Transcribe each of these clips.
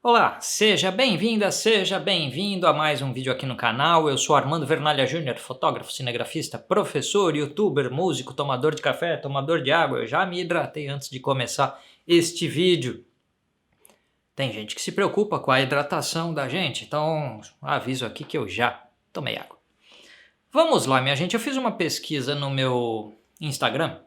Olá, seja bem-vinda, seja bem-vindo a mais um vídeo aqui no canal. Eu sou Armando Vernalha Júnior, fotógrafo, cinegrafista, professor, youtuber, músico, tomador de café, tomador de água. Eu já me hidratei antes de começar este vídeo. Tem gente que se preocupa com a hidratação da gente, então aviso aqui que eu já tomei água. Vamos lá, minha gente, eu fiz uma pesquisa no meu Instagram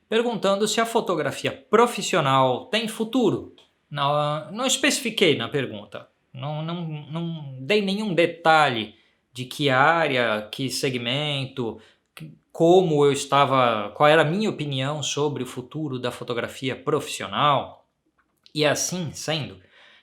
perguntando se a fotografia profissional tem futuro. Não especifiquei na pergunta, não dei nenhum detalhe de que área, que segmento, como eu estava, qual era a minha opinião sobre o futuro da fotografia profissional. E assim sendo,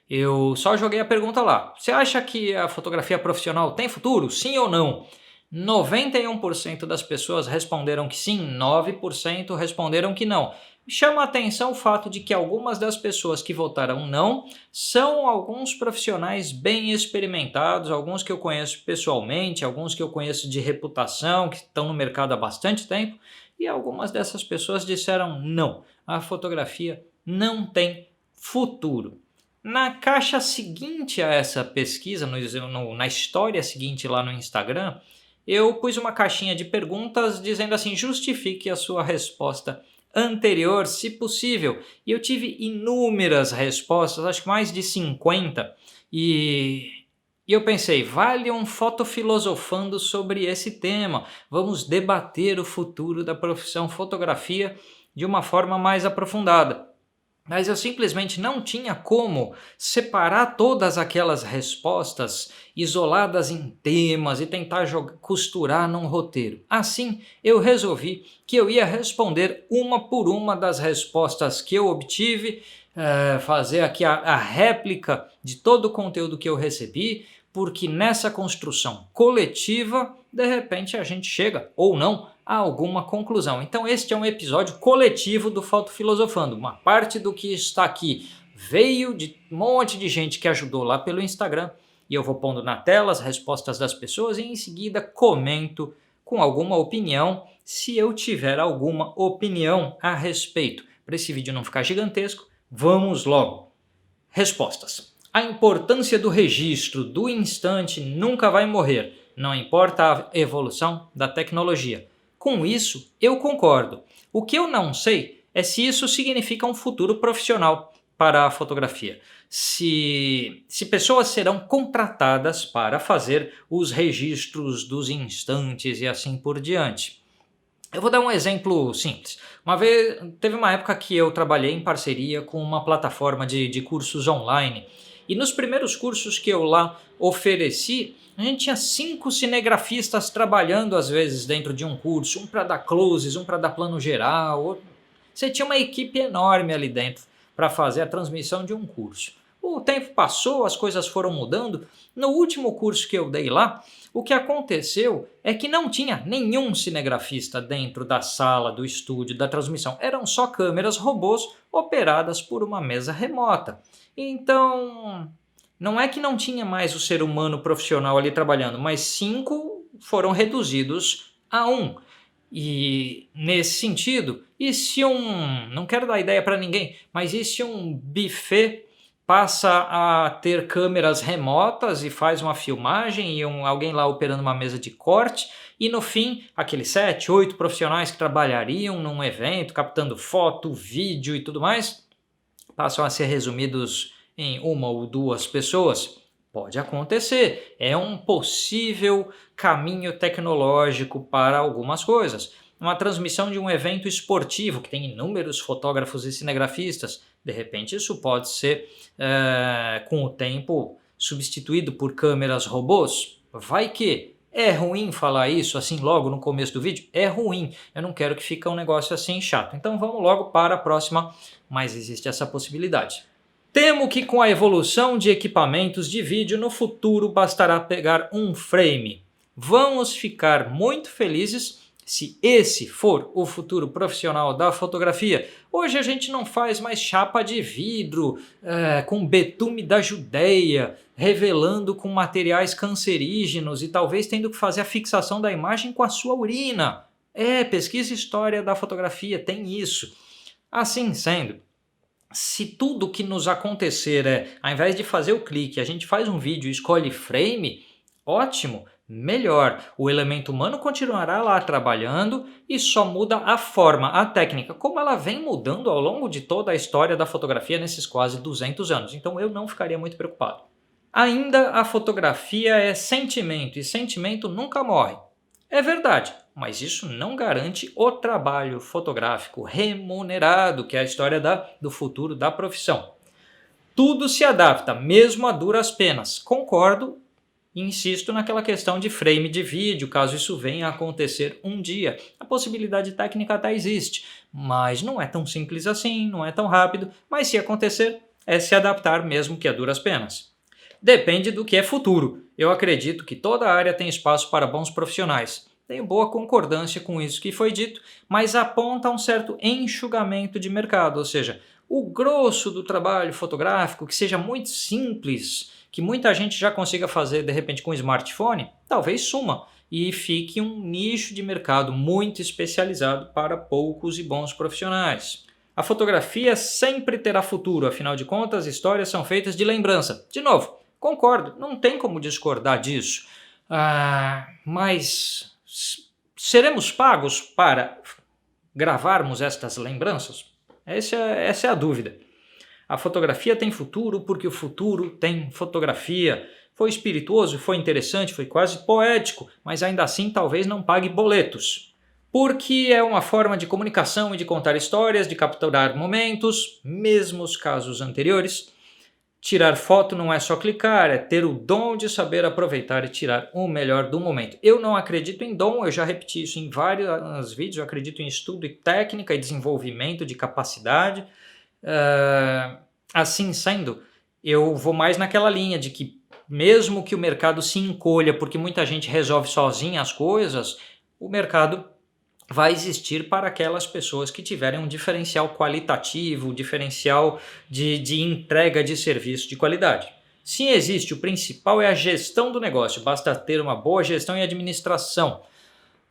eu só joguei a pergunta lá. Você acha que a fotografia profissional tem futuro? Sim ou não? 91% das pessoas responderam que sim, 9% responderam que não. Chama a atenção o fato de que algumas das pessoas que votaram não são alguns profissionais bem experimentados, alguns que eu conheço pessoalmente, alguns que eu conheço de reputação, que estão no mercado há bastante tempo, e algumas dessas pessoas disseram não, a fotografia não tem futuro. Na caixa seguinte a essa pesquisa, na história seguinte lá no Instagram, eu pus uma caixinha de perguntas dizendo assim: justifique a sua resposta anterior, se possível. E eu tive inúmeras respostas, acho que mais de 50, e eu pensei, vale um fotofilosofando sobre esse tema. Vamos debater o futuro da profissão fotografia de uma forma mais aprofundada. Mas eu simplesmente não tinha como separar todas aquelas respostas isoladas em temas e tentar costurar num roteiro. Assim, eu resolvi que eu ia responder uma por uma das respostas que eu obtive, fazer aqui a réplica de todo o conteúdo que eu recebi, porque nessa construção coletiva, de repente a gente chega, ou não, a alguma conclusão. Então este é um episódio coletivo do Foto Filosofando. Uma parte do que está aqui veio de um monte de gente que ajudou lá pelo Instagram, e eu vou pondo na tela as respostas das pessoas e em seguida comento com alguma opinião, se eu tiver alguma opinião a respeito. Para esse vídeo não ficar gigantesco, vamos logo. Respostas. A importância do registro do instante nunca vai morrer, não importa a evolução da tecnologia. Com isso, eu concordo. O que eu não sei é se isso significa um futuro profissional para a fotografia. Se pessoas serão contratadas para fazer os registros dos instantes e assim por diante. Eu vou dar um exemplo simples. Uma vez, teve uma época que eu trabalhei em parceria com uma plataforma de cursos online. E nos primeiros cursos que eu lá ofereci, a gente tinha 5 cinegrafistas trabalhando às vezes dentro de um curso. Um para dar closes, um para dar plano geral. Você tinha uma equipe enorme ali dentro para fazer a transmissão de um curso. O tempo passou, as coisas foram mudando. No último curso que eu dei lá, o que aconteceu é que não tinha nenhum cinegrafista dentro da sala, do estúdio, da transmissão. Eram só câmeras robôs operadas por uma mesa remota. Então, não é que não tinha mais o ser humano profissional ali trabalhando, mas 5 foram reduzidos a 1. E nesse sentido, e se não quero dar ideia para ninguém, mas e se um buffet passa a ter câmeras remotas e faz uma filmagem e alguém lá operando uma mesa de corte, e no fim, aqueles 7, 8 profissionais que trabalhariam num evento, captando foto, vídeo e tudo mais, passam a ser resumidos em 1 ou 2 pessoas? Pode acontecer, é um possível caminho tecnológico para algumas coisas. Uma transmissão de um evento esportivo que tem inúmeros fotógrafos e cinegrafistas, de repente isso pode ser, com o tempo, substituído por câmeras robôs. Vai que é ruim falar isso assim logo no começo do vídeo? É ruim, eu não quero que fique um negócio assim chato. Então vamos logo para a próxima, mas existe essa possibilidade. Temo que com a evolução de equipamentos de vídeo no futuro bastará pegar um frame. Vamos ficar muito felizes se esse for o futuro profissional da fotografia. Hoje a gente não faz mais chapa de vidro com betume da Judeia, revelando com materiais cancerígenos e talvez tendo que fazer a fixação da imagem com a sua urina. Pesquisa história da fotografia, tem isso. Assim sendo, se tudo que nos acontecer ao invés de fazer o clique, a gente faz um vídeo e escolhe frame, ótimo, melhor. O elemento humano continuará lá trabalhando e só muda a forma, a técnica, como ela vem mudando ao longo de toda a história da fotografia nesses quase 200 anos. Então eu não ficaria muito preocupado. Ainda a fotografia é sentimento e sentimento nunca morre. É verdade, mas isso não garante o trabalho fotográfico remunerado, que é a história do futuro da profissão. Tudo se adapta, mesmo a duras penas. Concordo e insisto naquela questão de frame de vídeo, caso isso venha a acontecer um dia. A possibilidade técnica até existe, mas não é tão simples assim, não é tão rápido, mas se acontecer, é se adaptar mesmo que a duras penas. Depende do que é futuro. Eu acredito que toda área tem espaço para bons profissionais. Tenho boa concordância com isso que foi dito, mas aponta um certo enxugamento de mercado, ou seja, o grosso do trabalho fotográfico, que seja muito simples, que muita gente já consiga fazer de repente com smartphone, talvez suma e fique um nicho de mercado muito especializado para poucos e bons profissionais. A fotografia sempre terá futuro, afinal de contas, histórias são feitas de lembrança. De novo, concordo, não tem como discordar disso. Mas seremos pagos para gravarmos estas lembranças? Essa é a dúvida. A fotografia tem futuro porque o futuro tem fotografia. Foi espirituoso, foi interessante, foi quase poético, mas ainda assim talvez não pague boletos. Porque é uma forma de comunicação e de contar histórias, de capturar momentos, mesmo os casos anteriores. Tirar foto não é só clicar, é ter o dom de saber aproveitar e tirar o melhor do momento. Eu não acredito em dom, eu já repeti isso em vários vídeos, eu acredito em estudo e técnica e desenvolvimento de capacidade. Assim sendo, eu vou mais naquela linha de que mesmo que o mercado se encolha porque muita gente resolve sozinha as coisas, o mercado vai existir para aquelas pessoas que tiverem um diferencial qualitativo, um diferencial de entrega de serviço de qualidade. Se existe, o principal é a gestão do negócio, basta ter uma boa gestão e administração.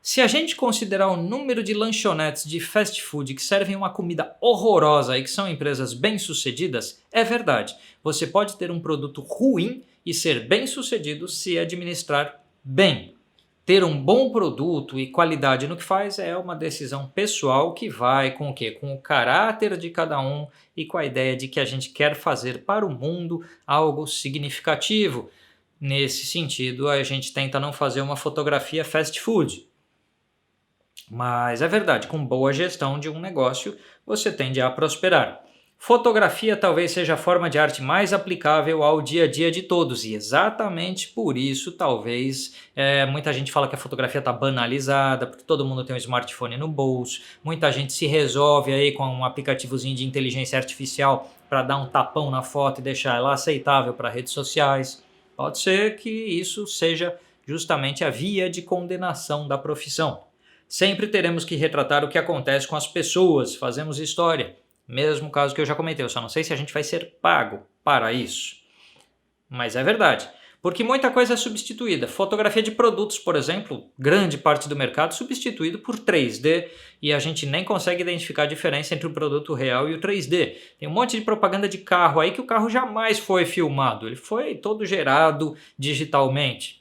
Se a gente considerar o número de lanchonetes de fast food que servem uma comida horrorosa e que são empresas bem-sucedidas, é verdade. Você pode ter um produto ruim e ser bem-sucedido se administrar bem. Ter um bom produto e qualidade no que faz é uma decisão pessoal que vai com o quê? Com o caráter de cada um e com a ideia de que a gente quer fazer para o mundo algo significativo. Nesse sentido, a gente tenta não fazer uma fotografia fast food. Mas é verdade, com boa gestão de um negócio, você tende a prosperar. Fotografia talvez seja a forma de arte mais aplicável ao dia a dia de todos e exatamente por isso talvez muita gente fala que a fotografia está banalizada porque todo mundo tem um smartphone no bolso, muita gente se resolve aí com um aplicativozinho de inteligência artificial para dar um tapão na foto e deixar ela aceitável para redes sociais. Pode ser que isso seja justamente a via de condenação da profissão. Sempre teremos que retratar o que acontece com as pessoas, fazemos história. Mesmo caso que eu já comentei, eu só não sei se a gente vai ser pago para isso. Mas é verdade, porque muita coisa é substituída. Fotografia de produtos, por exemplo, grande parte do mercado substituído por 3D e a gente nem consegue identificar a diferença entre o produto real e o 3D. Tem um monte de propaganda de carro aí que o carro jamais foi filmado, ele foi todo gerado digitalmente.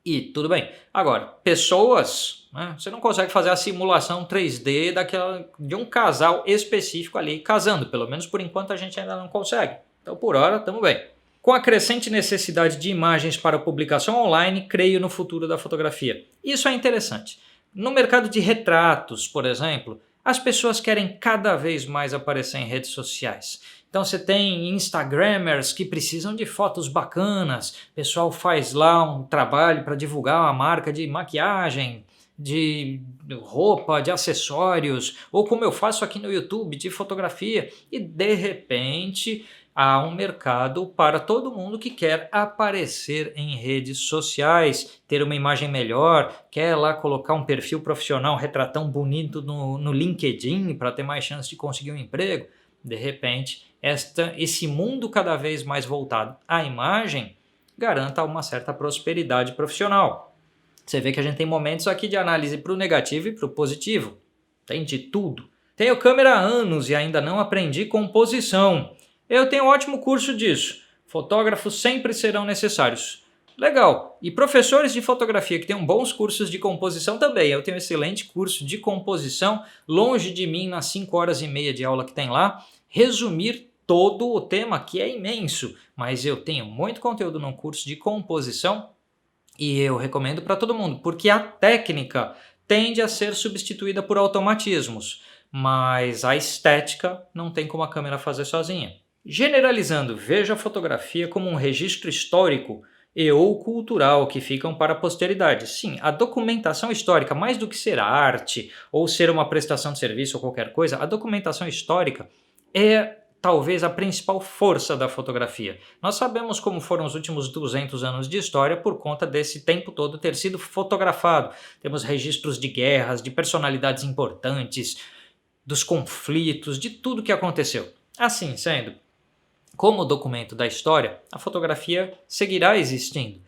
E tudo bem. Agora, pessoas, né, você não consegue fazer a simulação 3D de um casal específico ali casando. Pelo menos por enquanto a gente ainda não consegue. Então por hora estamos bem. Com a crescente necessidade de imagens para publicação online, creio no futuro da fotografia. Isso é interessante. No mercado de retratos, por exemplo, as pessoas querem cada vez mais aparecer em redes sociais. Então você tem Instagramers que precisam de fotos bacanas, o pessoal faz lá um trabalho para divulgar uma marca de maquiagem, de roupa, de acessórios, ou como eu faço aqui no YouTube, de fotografia, e de repente há um mercado para todo mundo que quer aparecer em redes sociais, ter uma imagem melhor, quer lá colocar um perfil profissional, um retratão bonito no LinkedIn para ter mais chance de conseguir um emprego. De repente, esse mundo cada vez mais voltado à imagem garanta uma certa prosperidade profissional. Você vê que a gente tem momentos aqui de análise para o negativo e para o positivo. Tem de tudo. Tenho câmera há anos e ainda não aprendi composição. Eu tenho um ótimo curso disso. Fotógrafos sempre serão necessários. Legal. E professores de fotografia que tenham bons cursos de composição também. Eu tenho um excelente curso de composição, longe de mim nas 5 horas e meia de aula que tem lá, resumir todo o tema, que é imenso, mas eu tenho muito conteúdo no curso de composição e eu recomendo para todo mundo, porque a técnica tende a ser substituída por automatismos, mas a estética não tem como a câmera fazer sozinha. Generalizando, veja a fotografia como um registro histórico e ou cultural que ficam para a posteridade. Sim, a documentação histórica, mais do que ser arte ou ser uma prestação de serviço ou qualquer coisa, a documentação histórica é talvez a principal força da fotografia. Nós sabemos como foram os últimos 200 anos de história por conta desse tempo todo ter sido fotografado. Temos registros de guerras, de personalidades importantes, dos conflitos, de tudo que aconteceu. Assim sendo, como documento da história, a fotografia seguirá existindo.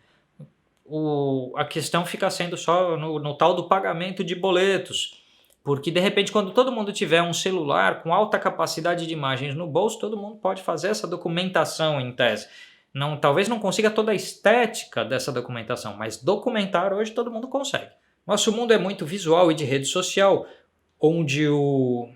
A questão fica sendo só no tal do pagamento de boletos, porque de repente quando todo mundo tiver um celular com alta capacidade de imagens no bolso, todo mundo pode fazer essa documentação em tese. Talvez não consiga toda a estética dessa documentação, mas documentar hoje todo mundo consegue. Nosso mundo é muito visual e de rede social, onde o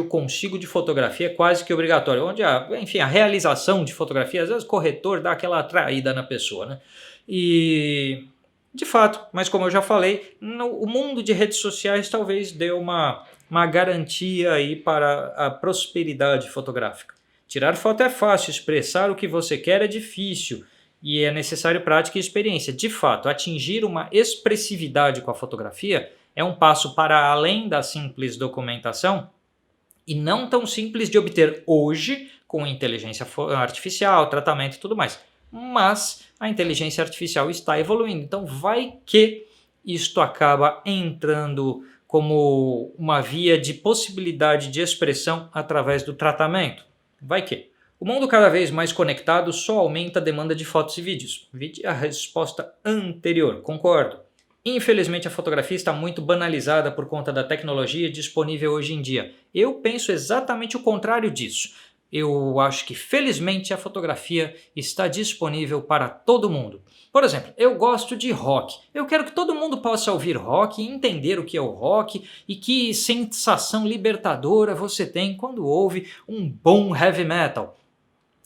consigo de fotografia é quase que obrigatório, onde a realização de fotografia, às vezes o corretor dá aquela atraída na pessoa, né? E de fato, mas como eu já falei, o mundo de redes sociais talvez dê uma garantia aí para a prosperidade fotográfica. Tirar foto é fácil, expressar o que você quer é difícil e é necessário prática e experiência. De fato, atingir uma expressividade com a fotografia é um passo para além da simples documentação e não tão simples de obter hoje com inteligência artificial, tratamento e tudo mais. Mas a inteligência artificial está evoluindo, então vai que isto acaba entrando como uma via de possibilidade de expressão através do tratamento. Vai que. O mundo cada vez mais conectado só aumenta a demanda de fotos e vídeos. Vide a resposta anterior, concordo. Infelizmente a fotografia está muito banalizada por conta da tecnologia disponível hoje em dia. Eu penso exatamente o contrário disso. Eu acho que felizmente a fotografia está disponível para todo mundo. Por exemplo, eu gosto de rock. Eu quero que todo mundo possa ouvir rock e entender o que é o rock e que sensação libertadora você tem quando ouve um bom heavy metal.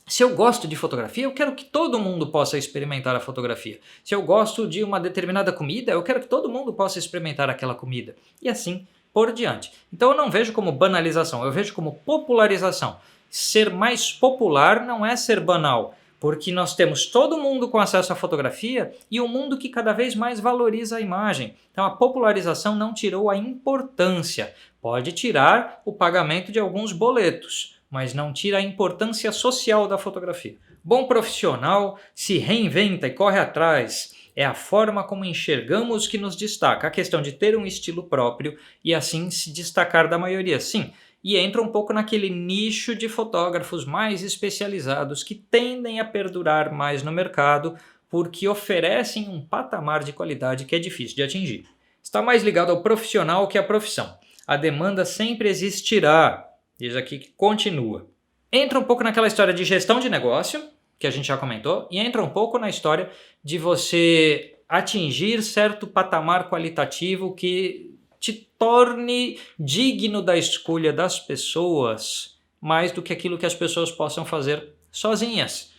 Se eu gosto de fotografia, eu quero que todo mundo possa experimentar a fotografia. Se eu gosto de uma determinada comida, eu quero que todo mundo possa experimentar aquela comida. E assim por diante. Então eu não vejo como banalização, eu vejo como popularização. Ser mais popular não é ser banal, porque nós temos todo mundo com acesso à fotografia e um mundo que cada vez mais valoriza a imagem. Então a popularização não tirou a importância. Pode tirar o pagamento de alguns boletos, mas não tira a importância social da fotografia. Bom profissional se reinventa e corre atrás. É a forma como enxergamos que nos destaca. A questão de ter um estilo próprio e assim se destacar da maioria. Sim, e entra um pouco naquele nicho de fotógrafos mais especializados que tendem a perdurar mais no mercado porque oferecem um patamar de qualidade que é difícil de atingir. Está mais ligado ao profissional que à profissão. A demanda sempre existirá, diz aqui que continua. Entra um pouco naquela história de gestão de negócio, que a gente já comentou, e entra um pouco na história de você atingir certo patamar qualitativo que te torne digno da escolha das pessoas mais do que aquilo que as pessoas possam fazer sozinhas.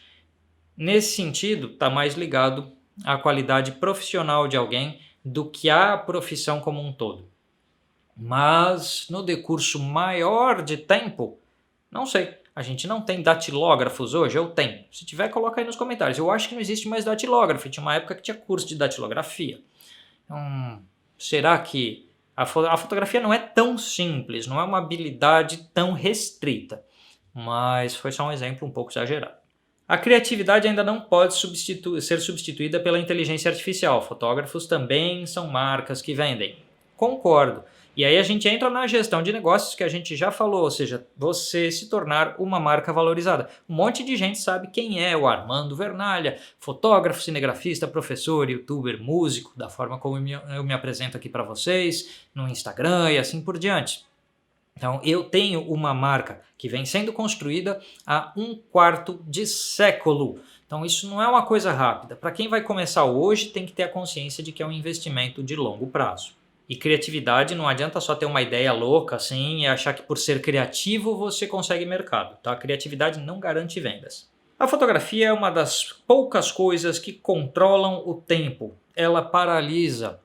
Nesse sentido, está mais ligado à qualidade profissional de alguém do que à profissão como um todo. Mas no decurso maior de tempo, não sei. A gente não tem datilógrafos hoje? Eu tenho. Se tiver, coloca aí nos comentários. Eu acho que não existe mais datilógrafo. Tinha uma época que tinha curso de datilografia. Então, será que a fotografia não é tão simples, não é uma habilidade tão restrita, mas foi só um exemplo um pouco exagerado. A criatividade ainda não pode ser substituída pela inteligência artificial. Fotógrafos também são marcas que vendem. Concordo. E aí a gente entra na gestão de negócios que a gente já falou, ou seja, você se tornar uma marca valorizada. Um monte de gente sabe quem é o Armando Vernalha, fotógrafo, cinegrafista, professor, youtuber, músico, da forma como eu me apresento aqui para vocês, no Instagram e assim por diante. Então eu tenho uma marca que vem sendo construída há 1/4 de século. Então isso não é uma coisa rápida. Para quem vai começar hoje tem que ter a consciência de que é um investimento de longo prazo. E criatividade não adianta só ter uma ideia louca assim e achar que por ser criativo você consegue mercado. Tá? A criatividade não garante vendas. A fotografia é uma das poucas coisas que controlam o tempo. Ela paralisa.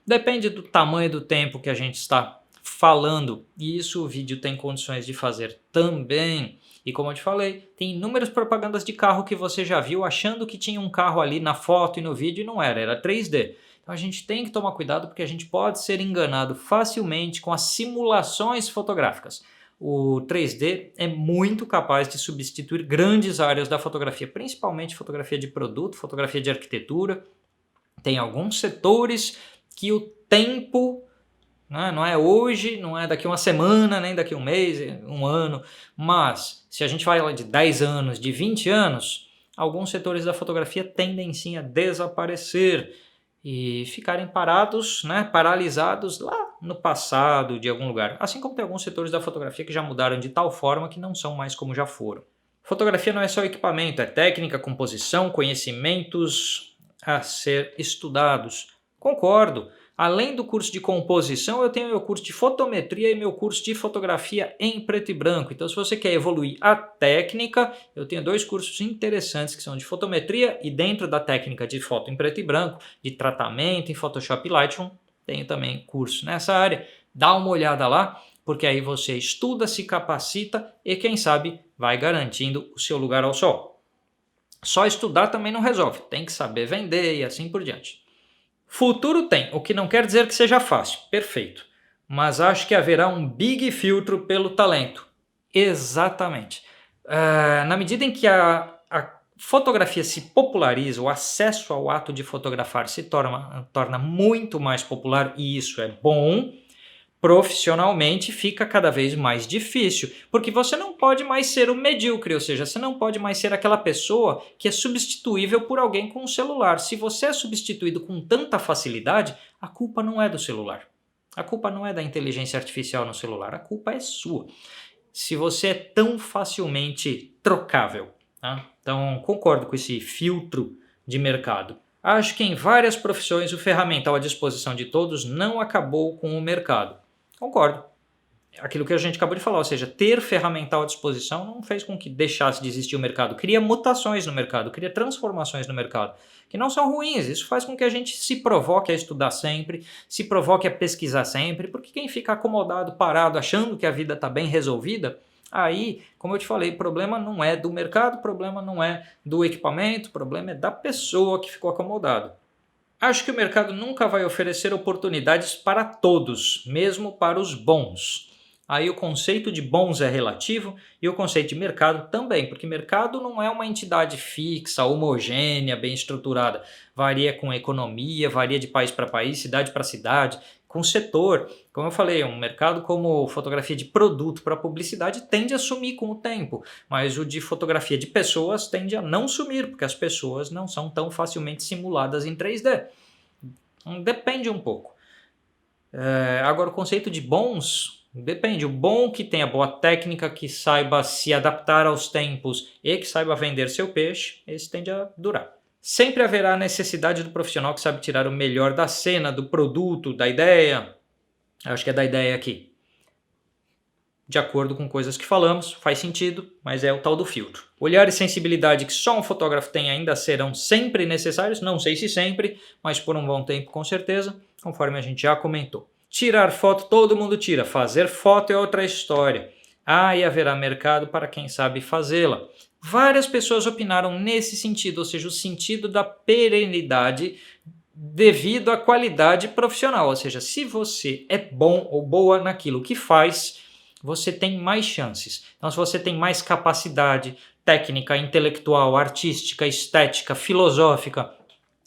Depende do tamanho do tempo que a gente está falando, e isso o vídeo tem condições de fazer também. E como eu te falei, tem inúmeras propagandas de carro que você já viu achando que tinha um carro ali na foto e no vídeo e não era, era 3D. Então a gente tem que tomar cuidado porque a gente pode ser enganado facilmente com as simulações fotográficas. O 3D é muito capaz de substituir grandes áreas da fotografia, principalmente fotografia de produto, fotografia de arquitetura. Tem alguns setores que o tempo, não é hoje, não é daqui uma semana, nem daqui um mês, um ano, mas se a gente fala de 10 anos, de 20 anos, alguns setores da fotografia tendem sim a desaparecer e ficarem parados, paralisados lá no passado de algum lugar. Assim como tem alguns setores da fotografia que já mudaram de tal forma que não são mais como já foram. Fotografia não é só equipamento, é técnica, composição, conhecimentos a ser estudados. Concordo. Além do curso de composição, eu tenho meu curso de fotometria e meu curso de fotografia em preto e branco. Então, se você quer evoluir a técnica, eu tenho 2 cursos interessantes que são de fotometria e dentro da técnica de foto em preto e branco, de tratamento em Photoshop e Lightroom, tenho também curso nessa área. Dá uma olhada lá, porque aí você estuda, se capacita e quem sabe vai garantindo o seu lugar ao sol. Só estudar também não resolve, tem que saber vender e assim por diante. Futuro tem, o que não quer dizer que seja fácil, perfeito. Mas acho que haverá um big filtro pelo talento. Exatamente. Na medida em que a fotografia se populariza, o acesso ao ato de fotografar se torna muito mais popular, e isso é bom, profissionalmente fica cada vez mais difícil, porque você não pode mais ser o medíocre, ou seja, você não pode mais ser aquela pessoa que é substituível por alguém com um celular. Se você é substituído com tanta facilidade, a culpa não é do celular. A culpa não é da inteligência artificial no celular, a culpa é sua. Se você é tão facilmente trocável. Tá? Então, concordo com esse filtro de mercado. Acho que em várias profissões o ferramental à disposição de todos não acabou com o mercado. Concordo. Aquilo que a gente acabou de falar, ou seja, ter ferramental à disposição não fez com que deixasse de existir o mercado. Cria mutações no mercado, cria transformações no mercado, que não são ruins. Isso faz com que a gente se provoque a estudar sempre, se provoque a pesquisar sempre, porque quem fica acomodado, parado, achando que a vida está bem resolvida, aí, como eu te falei, o problema não é do mercado, o problema não é do equipamento, o problema é da pessoa que ficou acomodada. Acho que o mercado nunca vai oferecer oportunidades para todos, mesmo para os bons. Aí o conceito de bons é relativo e o conceito de mercado também, porque mercado não é uma entidade fixa, homogênea, bem estruturada. Varia com economia, varia de país para país, cidade para cidade, com setor. Como eu falei, um mercado como fotografia de produto para publicidade tende a sumir com o tempo, mas o de fotografia de pessoas tende a não sumir, porque as pessoas não são tão facilmente simuladas em 3D. Então, depende um pouco. Agora, o conceito de bons depende. O bom que tenha boa técnica, que saiba se adaptar aos tempos e que saiba vender seu peixe, esse tende a durar. Sempre haverá a necessidade do profissional que sabe tirar o melhor da cena, do produto, da ideia. Acho que é da ideia aqui. De acordo com coisas que falamos, faz sentido, mas é o tal do filtro. Olhar e sensibilidade que só um fotógrafo tem ainda serão sempre necessários, não sei se sempre, mas por um bom tempo com certeza, conforme a gente já comentou. Tirar foto todo mundo tira, fazer foto é outra história. E haverá mercado para quem sabe fazê-la. Várias pessoas opinaram nesse sentido, ou seja, o sentido da perenidade devido à qualidade profissional. Ou seja, se você é bom ou boa naquilo que faz, você tem mais chances. Então, se você tem mais capacidade técnica, intelectual, artística, estética, filosófica,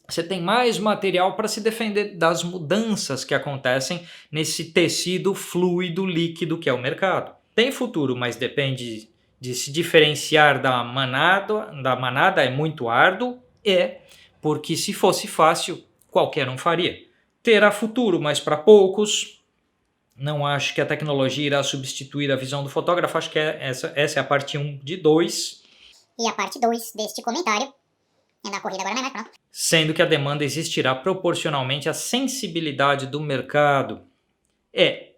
você tem mais material para se defender das mudanças que acontecem nesse tecido fluido, líquido que é o mercado. Tem futuro, mas depende de se diferenciar da manada é muito árduo, porque se fosse fácil, qualquer um faria. Terá futuro, mas para poucos. Não acho que a tecnologia irá substituir a visão do fotógrafo, acho que essa é a parte 1 de 2. E a parte 2 deste comentário é da corrida agora, né? Pronto. Sendo que a demanda existirá proporcionalmente à sensibilidade do mercado.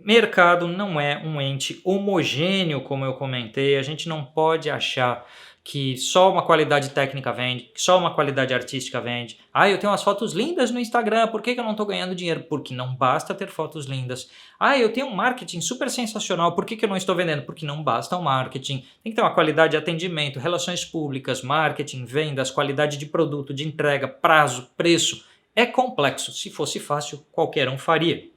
Mercado não é um ente homogêneo, como eu comentei. A gente não pode achar que só uma qualidade técnica vende, que só uma qualidade artística vende. Eu tenho umas fotos lindas no Instagram, por que eu não estou ganhando dinheiro? Porque não basta ter fotos lindas. Eu tenho um marketing super sensacional, por que eu não estou vendendo? Porque não basta o marketing. Tem que ter uma qualidade de atendimento, relações públicas, marketing, vendas, qualidade de produto, de entrega, prazo, preço. É complexo. Se fosse fácil, qualquer um faria.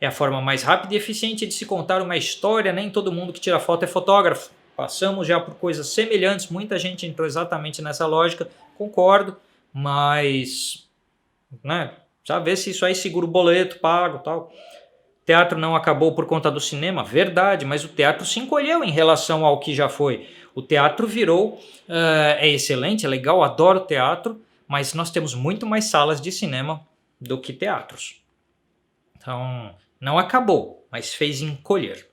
É a forma mais rápida e eficiente de se contar uma história. Nem todo mundo que tira foto é fotógrafo. Passamos já por coisas semelhantes, muita gente entrou exatamente nessa lógica, concordo, mas já vê se isso aí segura o boleto, pago, tal. Teatro não acabou por conta do cinema, verdade, mas o teatro se encolheu em relação ao que já foi. O teatro virou, é excelente, é legal, adoro teatro, mas nós temos muito mais salas de cinema do que teatros. Então, não acabou, mas fez encolher.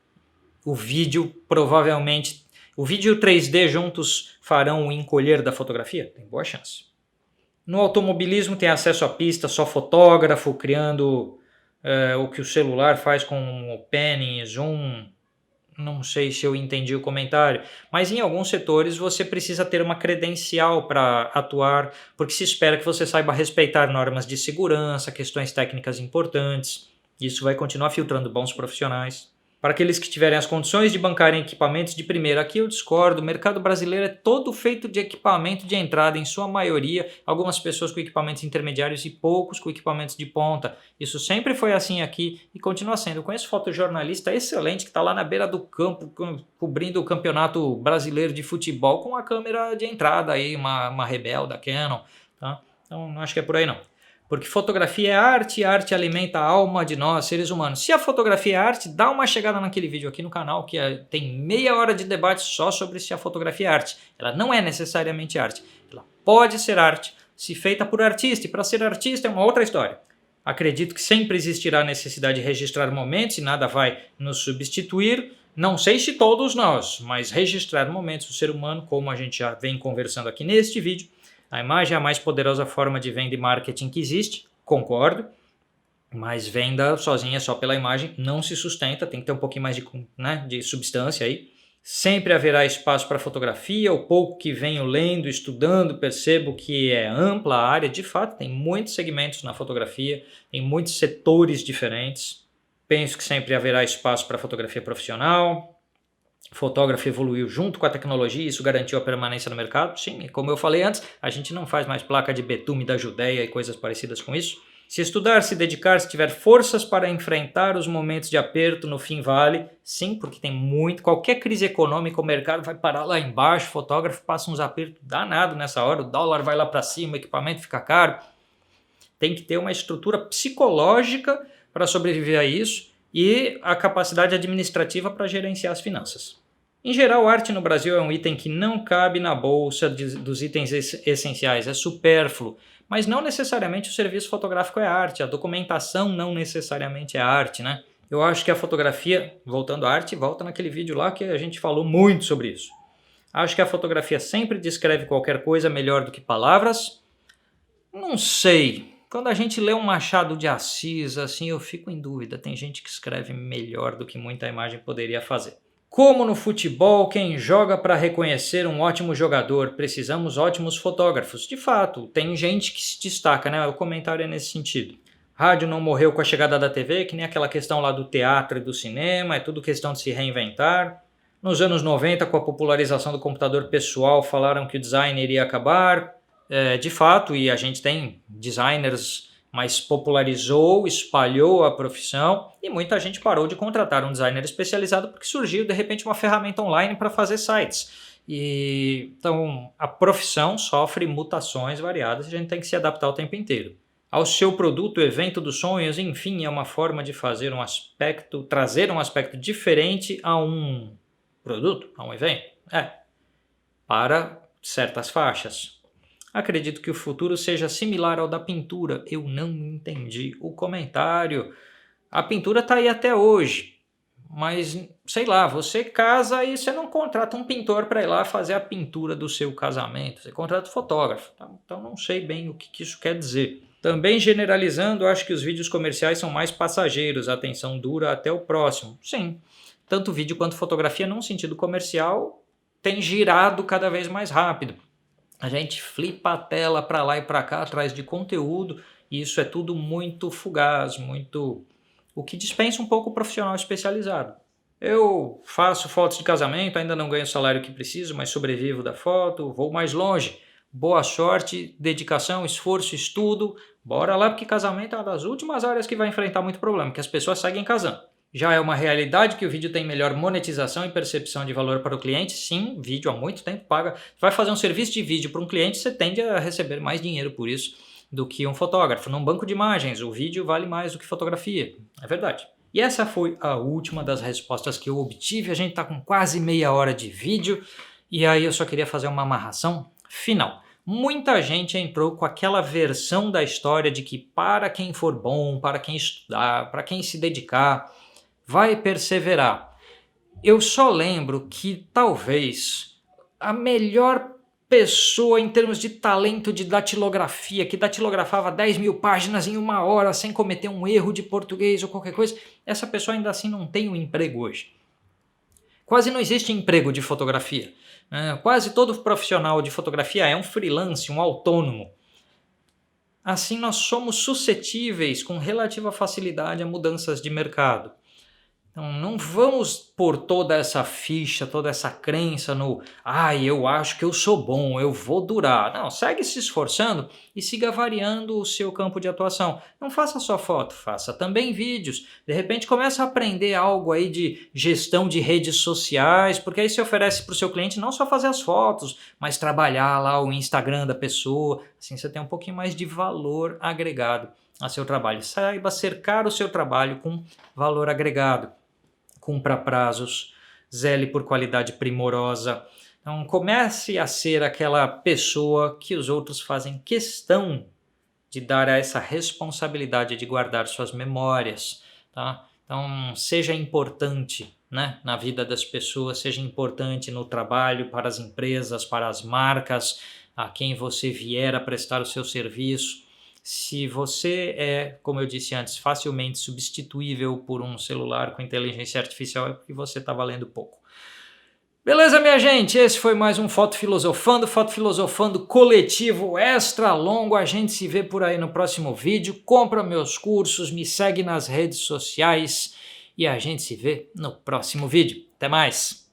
O vídeo provavelmente... O vídeo e o 3D juntos farão o encolher da fotografia? Tem boa chance. No automobilismo tem acesso à pista só fotógrafo, criando o que o celular faz com o panning, zoom. Não sei se eu entendi o comentário, mas em alguns setores você precisa ter uma credencial para atuar, porque se espera que você saiba respeitar normas de segurança, questões técnicas importantes. Isso vai continuar filtrando bons profissionais. Para aqueles que tiverem as condições de bancarem equipamentos de primeira, aqui eu discordo, o mercado brasileiro é todo feito de equipamento de entrada, em sua maioria, algumas pessoas com equipamentos intermediários e poucos com equipamentos de ponta. Isso sempre foi assim aqui e continua sendo. Eu conheço fotojornalista excelente que está lá na beira do campo, cobrindo o campeonato brasileiro de futebol com a câmera de entrada, aí, uma Rebel da Canon. Tá? Então não acho que é por aí não. Porque fotografia é arte e arte alimenta a alma de nós, seres humanos. Se a fotografia é arte, dá uma chegada naquele vídeo aqui no canal, que tem meia hora de debate só sobre se a fotografia é arte. Ela não é necessariamente arte. Ela pode ser arte, se feita por artista, e para ser artista é uma outra história. Acredito que sempre existirá a necessidade de registrar momentos e nada vai nos substituir. Não sei se todos nós, mas registrar momentos do ser humano, como a gente já vem conversando aqui neste vídeo. A imagem é a mais poderosa forma de venda e marketing que existe, concordo, mas venda sozinha só pela imagem não se sustenta, tem que ter um pouquinho mais de substância aí. Sempre haverá espaço para fotografia, o pouco que venho lendo, estudando, percebo que é ampla a área, de fato tem muitos segmentos na fotografia, tem muitos setores diferentes. Penso que sempre haverá espaço para fotografia profissional. O fotógrafo evoluiu junto com a tecnologia e isso garantiu a permanência no mercado. Sim, como eu falei antes, a gente não faz mais placa de betume da Judéia e coisas parecidas com isso. Se estudar, se dedicar, se tiver forças para enfrentar os momentos de aperto, no fim vale. Sim, porque tem muito, qualquer crise econômica, o mercado vai parar lá embaixo, o fotógrafo passa uns apertos danados nessa hora, o dólar vai lá para cima, o equipamento fica caro. Tem que ter uma estrutura psicológica para sobreviver a isso e a capacidade administrativa para gerenciar as finanças. Em geral, arte no Brasil é um item que não cabe na bolsa dos itens essenciais, é supérfluo, mas não necessariamente o serviço fotográfico é arte, a documentação não necessariamente é arte, né? Eu acho que a fotografia, voltando à arte, volta naquele vídeo lá que a gente falou muito sobre isso. Acho que a fotografia sempre descreve qualquer coisa melhor do que palavras. Não sei. Quando a gente lê um Machado de Assis, assim, eu fico em dúvida. Tem gente que escreve melhor do que muita imagem poderia fazer. Como no futebol, quem joga para reconhecer um ótimo jogador, precisamos ótimos fotógrafos. De fato, tem gente que se destaca, né? O comentário é nesse sentido. Rádio não morreu com a chegada da TV, que nem aquela questão lá do teatro e do cinema, é tudo questão de se reinventar. Nos anos 90, com a popularização do computador pessoal, falaram que o design iria acabar. De fato, e a gente tem designers, mas popularizou, espalhou a profissão e muita gente parou de contratar um designer especializado porque surgiu de repente uma ferramenta online para fazer sites. Então a profissão sofre mutações variadas e a gente tem que se adaptar o tempo inteiro. Ao seu produto, evento dos sonhos, enfim, é uma forma de trazer um aspecto diferente a um produto, a um evento, para certas faixas. Acredito que o futuro seja similar ao da pintura. Eu não entendi o comentário. A pintura está aí até hoje. Mas, sei lá, você casa e você não contrata um pintor para ir lá fazer a pintura do seu casamento. Você contrata um fotógrafo. Então não sei bem o que isso quer dizer. Também generalizando, acho que os vídeos comerciais são mais passageiros. A atenção dura até o próximo. Sim, tanto vídeo quanto fotografia, num sentido comercial, tem girado cada vez mais rápido. A gente flipa a tela para lá e para cá atrás de conteúdo. E isso é tudo muito fugaz, o que dispensa um pouco o profissional especializado. Eu faço fotos de casamento, ainda não ganho o salário que preciso, mas sobrevivo da foto, vou mais longe. Boa sorte, dedicação, esforço, estudo. Bora lá, porque casamento é uma das últimas áreas que vai enfrentar muito problema, que as pessoas seguem casando. Já é uma realidade que o vídeo tem melhor monetização e percepção de valor para o cliente. Sim, vídeo há muito tempo paga. Vai fazer um serviço de vídeo para um cliente, você tende a receber mais dinheiro por isso do que um fotógrafo. Num banco de imagens, o vídeo vale mais do que fotografia. É verdade. E essa foi a última das respostas que eu obtive. A gente está com quase meia hora de vídeo e aí eu só queria fazer uma amarração final. Muita gente entrou com aquela versão da história de que para quem for bom, para quem estudar, para quem se dedicar, vai perseverar. Eu só lembro que talvez a melhor pessoa em termos de talento de datilografia, que datilografava 10.000 páginas em 1 hora sem cometer um erro de português ou qualquer coisa, essa pessoa ainda assim não tem um emprego hoje. Quase não existe emprego de fotografia. Quase todo profissional de fotografia é um freelance, um autônomo. Assim nós somos suscetíveis com relativa facilidade a mudanças de mercado. Então não vamos pôr toda essa ficha, toda essa crença no eu acho que eu sou bom, eu vou durar. Não, segue se esforçando e siga variando o seu campo de atuação. Não faça só foto, faça também vídeos. De repente começa a aprender algo aí de gestão de redes sociais, porque aí você oferece para o seu cliente não só fazer as fotos, mas trabalhar lá o Instagram da pessoa. Assim você tem um pouquinho mais de valor agregado a seu trabalho. Saiba cercar o seu trabalho com valor agregado. Cumpra prazos, zele por qualidade primorosa. Então comece a ser aquela pessoa que os outros fazem questão de dar a essa responsabilidade de guardar suas memórias. Tá? Então seja importante, né, na vida das pessoas, seja importante no trabalho, para as empresas, para as marcas, a quem você vier a prestar o seu serviço. Se você é, como eu disse antes, facilmente substituível por um celular com inteligência artificial, é porque você está valendo pouco. Beleza, minha gente? Esse foi mais um Foto Filosofando coletivo extra longo. A gente se vê por aí no próximo vídeo. Compra meus cursos, me segue nas redes sociais e a gente se vê no próximo vídeo. Até mais!